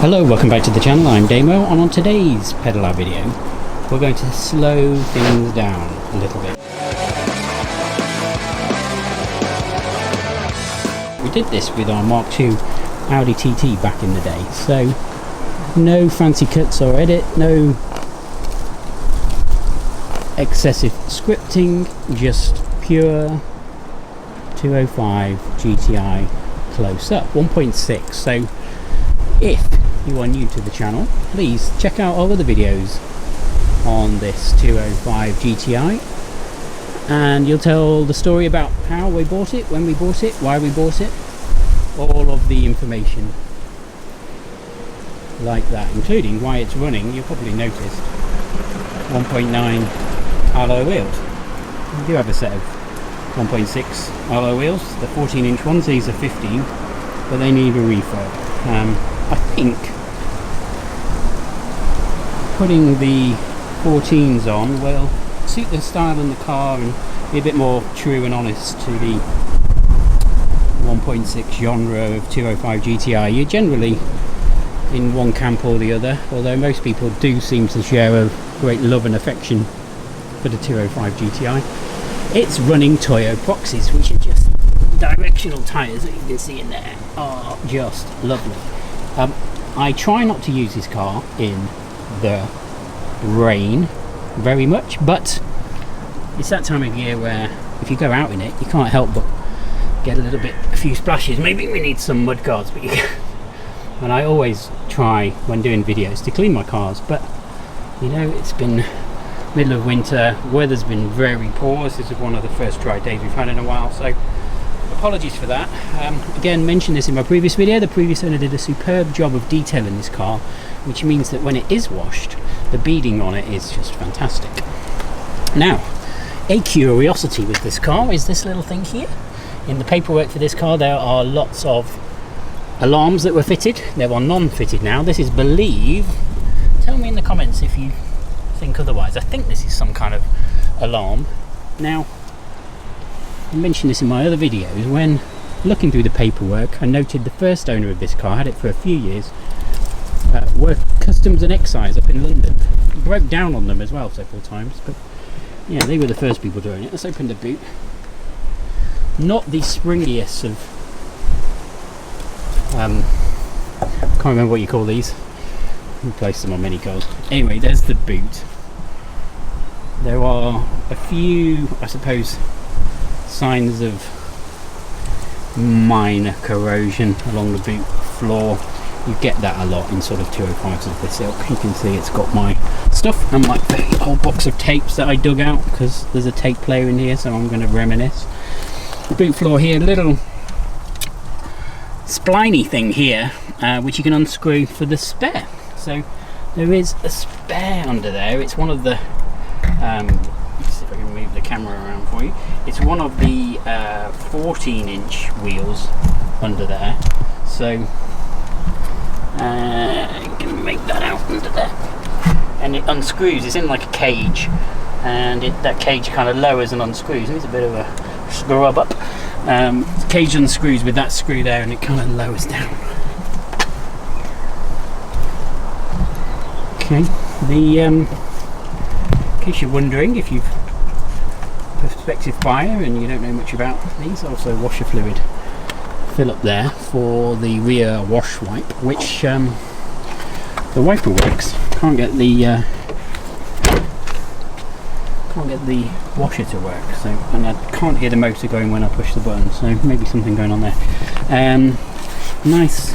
Hello, welcome back to the channel. I'm Damo, and on today's pedal out video we're going to slow things down a little bit. We did this with our Mark II Audi TT back in the day, so no fancy cuts or edit, no excessive scripting, just pure 205 GTI close up 1.6. So if you are new to the channel, please check out all other videos on this 205 GTI, and you'll tell the story about how we bought it, when we bought it, why we bought it, all of the information like that, including why it's running. You probably noticed 1.9 alloy wheels. We do have a set of 1.6 alloy wheels, the 14-inch ones. These are 15, but they need a refurb. I think putting the 14s on will suit the style in the car and be a bit more true and honest to the 1.6 genre of 205 GTI. You're generally in one camp or the other, although most people do seem to share a great love and affection for the 205 GTI. It's running Toyo boxes, which are just directional tyres that you can see in there, are just lovely. I try not to use this car in the rain very much, but it's that time of year where if you go out in it, you can't help but get a few splashes. Maybe we need some mud guards, but you can. And I always try when doing videos to clean my cars, but you know, it's been middle of winter, weather's been very poor. This is one of the first dry days we've had in a while, so apologies for that. Again, mentioned this in my previous video, the previous owner did a superb job of detail in this car, which means that when it is washed, the beading on it is just fantastic. Now, a curiosity with this car is this little thing here. In the paperwork for this car, there are lots of alarms that were fitted. There are non-fitted now. This is believe, tell me in the comments if you think otherwise. I think this is some kind of alarm. Now, I mentioned this in my other videos. When looking through the paperwork, I noted the first owner of this car had it for a few years, were Customs and Excise up in London. Broke down on them as well several times, but yeah, they were the first people doing it. Let's open the boot. Not the springiest of can't remember what you call these. Replace them on many cars. Anyway, there's the boot. There are a few, I suppose, signs of minor corrosion along the boot floor. You get that a lot in sort of 205s of this ilk. You can see it's got my stuff and my whole box of tapes that I dug out because there's a tape player in here, so I'm going to reminisce. The boot floor here, a little spliny thing here, which you can unscrew for the spare. So there is a spare under there. It's one of the let's see if I can move the camera around for you. It's one of the 14-inch wheels under there. So you can make that out under there, and it unscrews. It's in like a cage, and that cage kind of lowers and unscrews. It's a bit of a scrub up. The cage unscrews with that screw there, and it kind of lowers down. Okay, in case you're wondering, if you've prospective buyer and you don't know much about these, also washer fluid fill up there for the rear wash wipe, which the wiper works. Can't get the washer to work, so, and I can't hear the motor going when I push the button, so maybe something going on there. Nice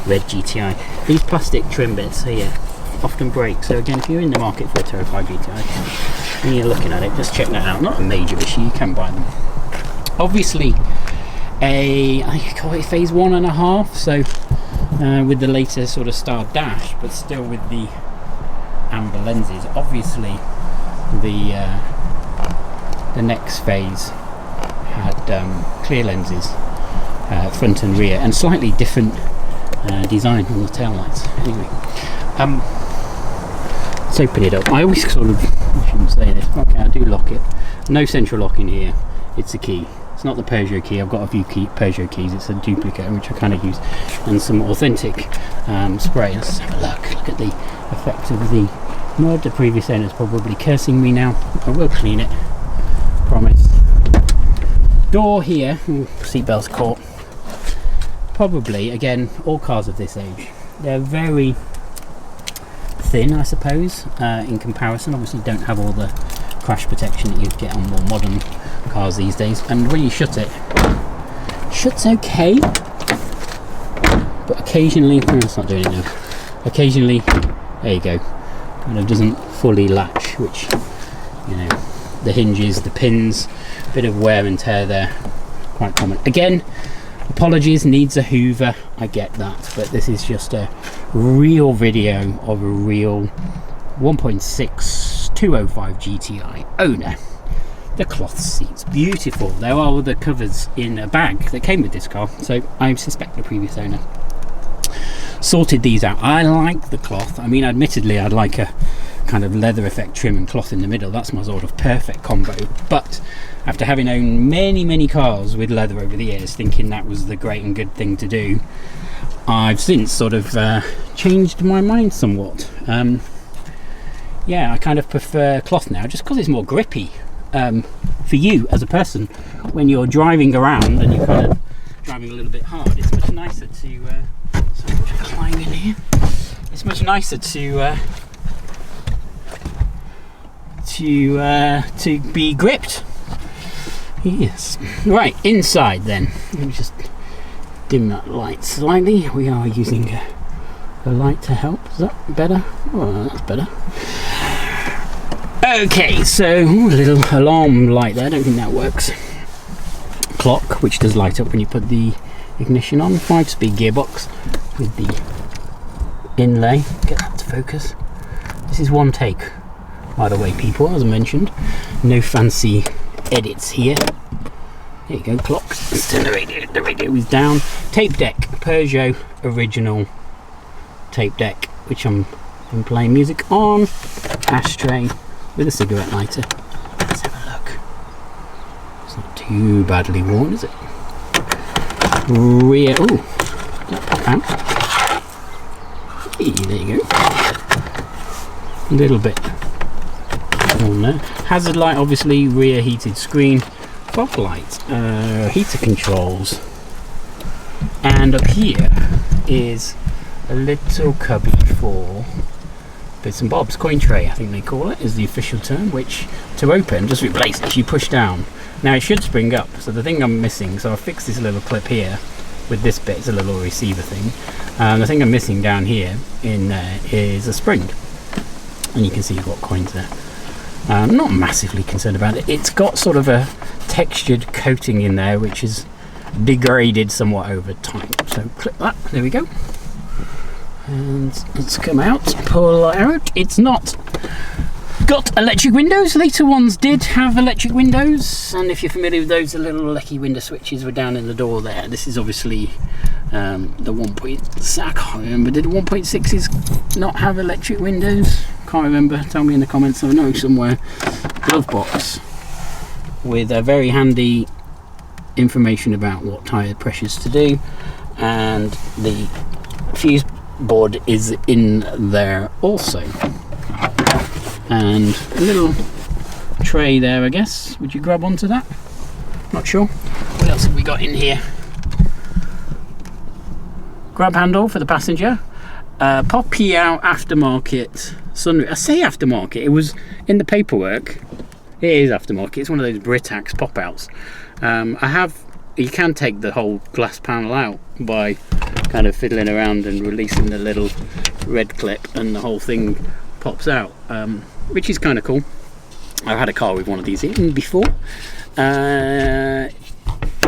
red GTI. These plastic trim bits here often break, so again, if you're in the market for a 205 GTI and you're looking at it, just check that out. Not a major issue, you can buy them. Obviously I call it phase 1.5, so with the later sort of style dash, but still with the amber lenses. Obviously the next phase had clear lenses, front and rear, and slightly different design on the tail lights. Anyway, let's open it up. I always sort of, I shouldn't say this, okay, I do lock it. No central lock in here, it's a key. It's not the Peugeot key. I've got a few Peugeot keys. It's a duplicate, which I kind of use, and some authentic spray. Let's have a look. Look at the effect of the mud. The previous owner's probably cursing me now. I will clean it. Promise. Door here. Seatbelt's caught. Probably, again, all cars of this age, they're very thin, I suppose, in comparison. Obviously, don't have all the crash protection that you'd get on more modern cars these days. And when you shut it, shuts okay, but occasionally, it's not doing it now. Occasionally, there you go, kind of doesn't fully latch, which, you know, the hinges, the pins, bit of wear and tear there, quite common. Again, apologies, needs a hoover, I get that, but this is just a real video of a real 1.6 205 GTI owner. The cloth seats, beautiful. There are the covers in a bag that came with this car, so I suspect the previous owner sorted these out. I like the cloth. I mean, admittedly, I'd like a kind of leather effect trim and cloth in the middle. That's my sort of perfect combo. But after having owned many cars with leather over the years, thinking that was the great and good thing to do, I've since sort of changed my mind somewhat. Yeah, I kind of prefer cloth now, just because it's more grippy for you as a person when you're driving around and you're kind of driving a little bit hard. It's much nicer to sorry, I'm just climbing in here. It's much nicer to be gripped. Yes. Right, inside then. Let me just dim that light slightly. We are using a light to help. Is that better? Oh, that's better. Okay, so a little alarm light there. I don't think that works. Clock, which does light up when you put the ignition on. 5-speed gearbox with the inlay. Get that to focus. This is one take, by the way, people, as I mentioned. No fancy edits here. There you go, clocks. The radio is down. Tape deck, Peugeot original tape deck, which I'm playing music on. Ashtray with a cigarette lighter. Let's have a look. It's not too badly worn, is it? Rear, ooh, hey, there you go. A little bit on there. Hazard light, obviously. Rear heated screen. Fog light. Heater controls. And up here is a little cubby for bits and bobs. Coin tray, I think they call it, is the official term, which to open, just replace it, you push down. Now it should spring up, so the thing I'm missing, so I've fixed this little clip here with this bit, it's a little receiver thing. The thing I'm missing down here in there is a spring, and you can see you've got coins there. I'm not massively concerned about it. It's got sort of a textured coating in there which is degraded somewhat over time, so clip that, there we go. And let's come out, pull out. It's not got electric windows. Later ones did have electric windows, and if you're familiar with those, the little lecky window switches were down in the door there. This is obviously the 1.6. I can't remember. Did the 1.6s not have electric windows? Can't remember. Tell me in the comments. I know somewhere. Glove box with a very handy information about what tyre pressures to do, and the fuse board is in there also, and a little tray there, I guess. Would you grab onto that? Not sure. What else have we got in here? Grab handle for the passenger. Poppy out aftermarket sunroof. I say aftermarket, it was in the paperwork. It is aftermarket. It's one of those Britax pop outs. You can take the whole glass panel out by kind of fiddling around and releasing the little red clip, and the whole thing pops out, which is kind of cool. I've had a car with one of these in before.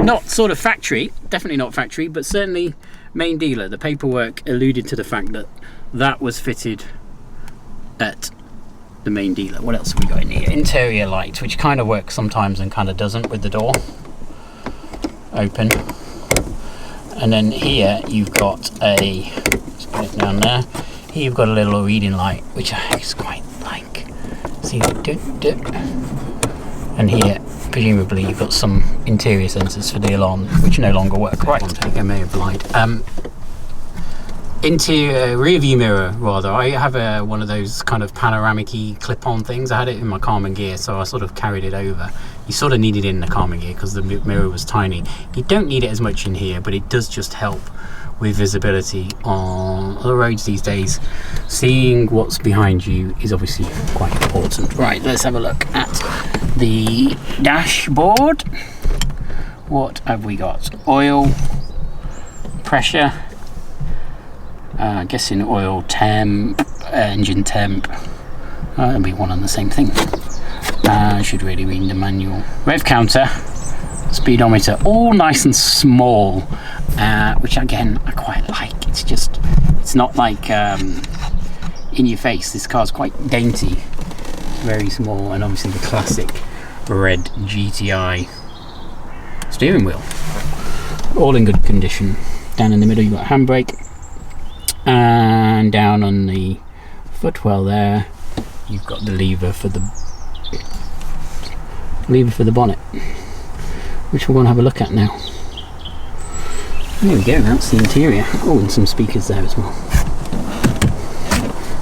Not sort of factory, definitely not factory, but certainly main dealer. The paperwork alluded to the fact that that was fitted at the main dealer. What else have we got in here? Interior light, which kind of works sometimes and kind of doesn't with the door open. And then here you've got a, let's put it down there, here you've got a little reading light, which I just quite like. See, And here, presumably, you've got some interior sensors for the alarm, which no longer work. Right, I think I may have lied. Interior rear view mirror, rather. I have one of those kind of panoramic-y clip-on things. I had it in my Karmann Gear, so I sort of carried it over. You sort of needed it in the Karmann Gear because the mirror was tiny. You don't need it as much in here, but it does just help with visibility on the roads these days. Seeing what's behind you is obviously quite important. Right, let's have a look at the dashboard. What have we got? Oil, pressure, guessing oil temp, engine temp. That'll be one and the same thing. I should really read the manual. Rev counter, speedometer, all nice and small, which again I quite like. It's not like in your face. This car's quite dainty, very small, and obviously the classic red GTI steering wheel, all in good condition. Down in the middle you've got handbrake, and down on the footwell there you've got the lever for the bonnet, which we're going to have a look at now. There we go, that's the interior. Oh, and some speakers there as well,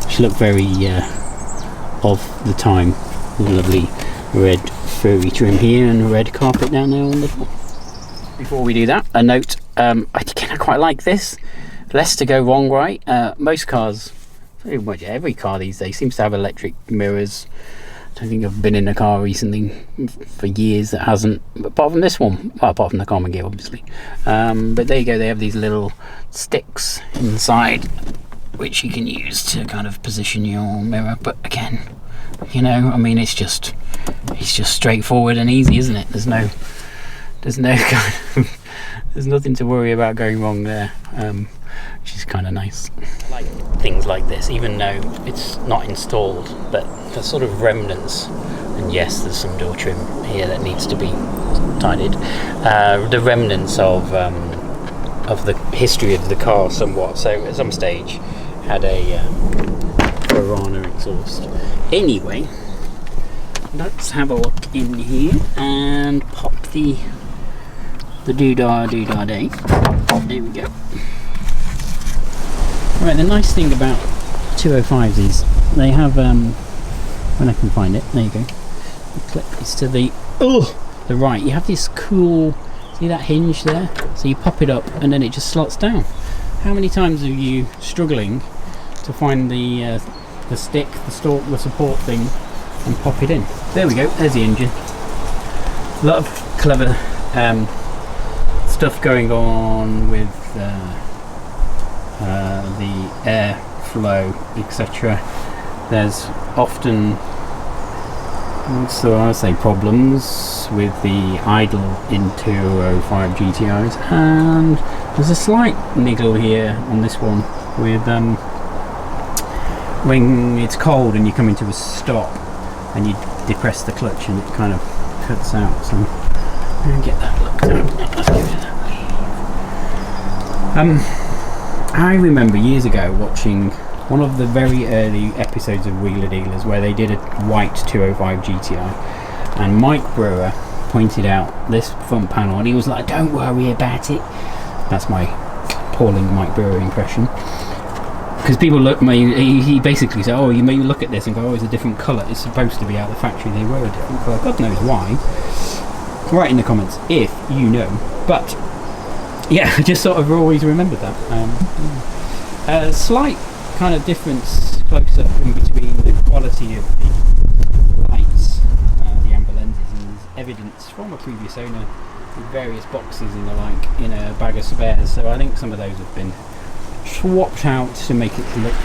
which look very of the time. Lovely red furry trim here and a red carpet down there on the floor. Before we do that, a note, I quite like this. Less to go wrong, right? Most cars, pretty much every car these days seems to have electric mirrors. I don't think I've been in a car recently for years that hasn't, apart from this one. Well, apart from the Karmann Gear, obviously. But there you go, they have these little sticks inside which you can use to kind of position your mirror. But again, you know, I mean, it's just straightforward and easy, isn't it? There's no kind of, there's nothing to worry about going wrong there, which is kind of nice. I like things like this, even though it's not installed, but the sort of remnants. And yes, there's some door trim here that needs to be tidied. The remnants of the history of the car, somewhat. So at some stage, had a Piranha exhaust. Anyway, let's have a look in here and pop the doodah day. There we go. Right, the nice thing about 205s is they have, when I can find it, there you go. The clip is to the right. You have this cool, see that hinge there? So you pop it up and then it just slots down. How many times are you struggling to find the stick, the support thing, and pop it in? There we go, there's the engine. A lot of clever stuff going on with the airflow, etc. There's often, problems with the idle in 205 GTIs, and there's a slight niggle here on this one with when it's cold and you come into a stop and you depress the clutch and it kind of cuts out. So I'm going to get that looked at. Let's give it that leave. I remember years ago watching one of the very early episodes of Wheeler Dealers where they did a white 205 GTI, and Mike Brewer pointed out this front panel and he was like, "Don't worry about it." That's my appalling Mike Brewer impression. Because people look, he basically said, "Oh, you may look at this and go, oh, it's a different colour. It's supposed to be out of the factory. They were a different colour." God knows why. Write in the comments if you know. But yeah, I just sort of always remembered that. Slight kind of difference close up in between the quality of the lights, the amber lenses, and there's evidence from a previous owner with various boxes and the like in a bag of spares. So I think some of those have been swapped out to make it look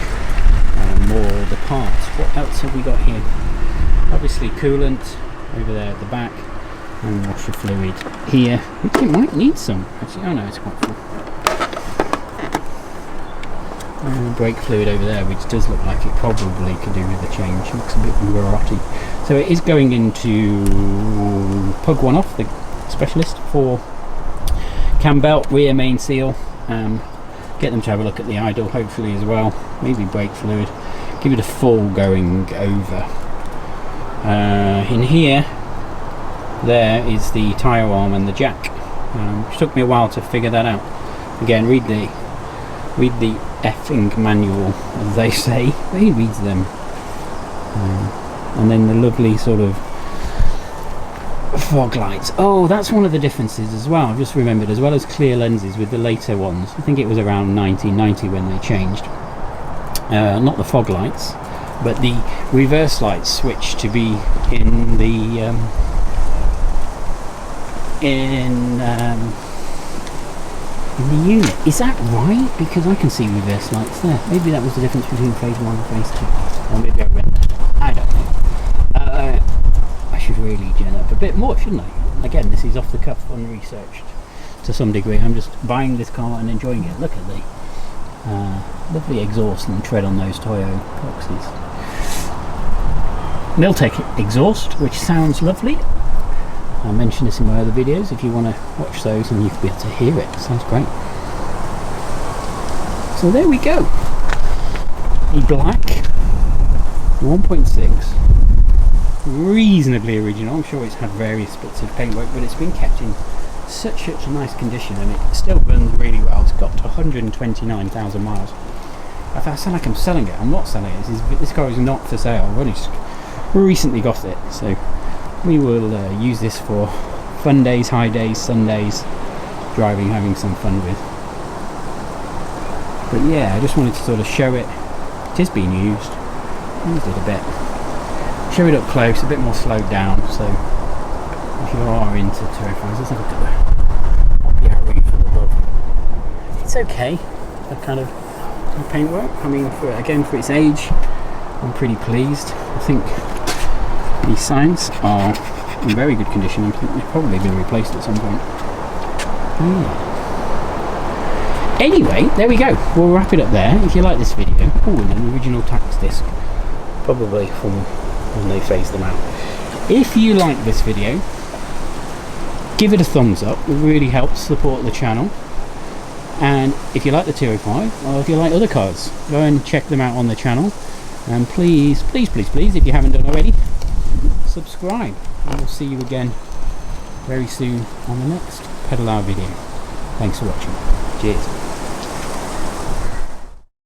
more the part. What else have we got here? Obviously coolant over there at the back, and washer fluid here. I think it might need some actually. Oh no, it's quite full. Brake fluid over there, which does look like it probably could do with a change. It looks a bit rotty. So it is going into Pug One Off, the specialist for cam belt, rear main seal. Get them to have a look at the idle hopefully as well, maybe brake fluid, give it a full going over. In here there is the tyre arm and the jack, which took me a while to figure that out. Again, read the effing manual, as they say. Who reads them? And then the lovely sort of fog lights. Oh, that's one of the differences as well. I've just remembered, as well as clear lenses with the later ones. I think it was around 1990 when they changed. Not the fog lights, but the reverse lights switched to be in the unit. Is that right? Because I can see reverse lights there. Maybe that was the difference between phase 1 and phase 2. Or maybe I read that. I don't know. I should really gen up a bit more, shouldn't I? Again, this is off the cuff, unresearched to some degree. I'm just buying this car and enjoying it. Look at the lovely exhaust and tread on those Toyo boxes. Miltech exhaust, which sounds lovely. I'll mention this in my other videos if you want to watch those and you'll be able to hear it. Sounds great. So there we go. A black 1.6, reasonably original. I'm sure it's had various bits of paintwork, but it's been kept in such a nice condition, and it still runs really well. It's got 129,000 miles. If I sound like I'm selling it, I'm not selling it. This car is not for sale. I've only recently got it, so we will use this for fun days, high days, Sundays, driving, having some fun with. But yeah, I just wanted to sort of show it. It is being used. Used it a bit. Show it up close, a bit more slowed down. So if you are into Turofiles, let's have a look at the out roof from above. It's okay. That kind of paintwork. I mean, for its age, I'm pretty pleased. I think these signs are in very good condition. I think they've probably been replaced at some point. Anyway, there we go. We'll wrap it up there. If you like this video, and an original tax disc, probably from when they phase them out. If you like this video, give it a thumbs up. It really helps support the channel. And if you like the 205, or if you like other cars, go and check them out on the channel. And please, please, please, please, if you haven't done already, subscribe. And we'll see you again very soon on the next Pedal Hour video. Thanks for watching. Cheers.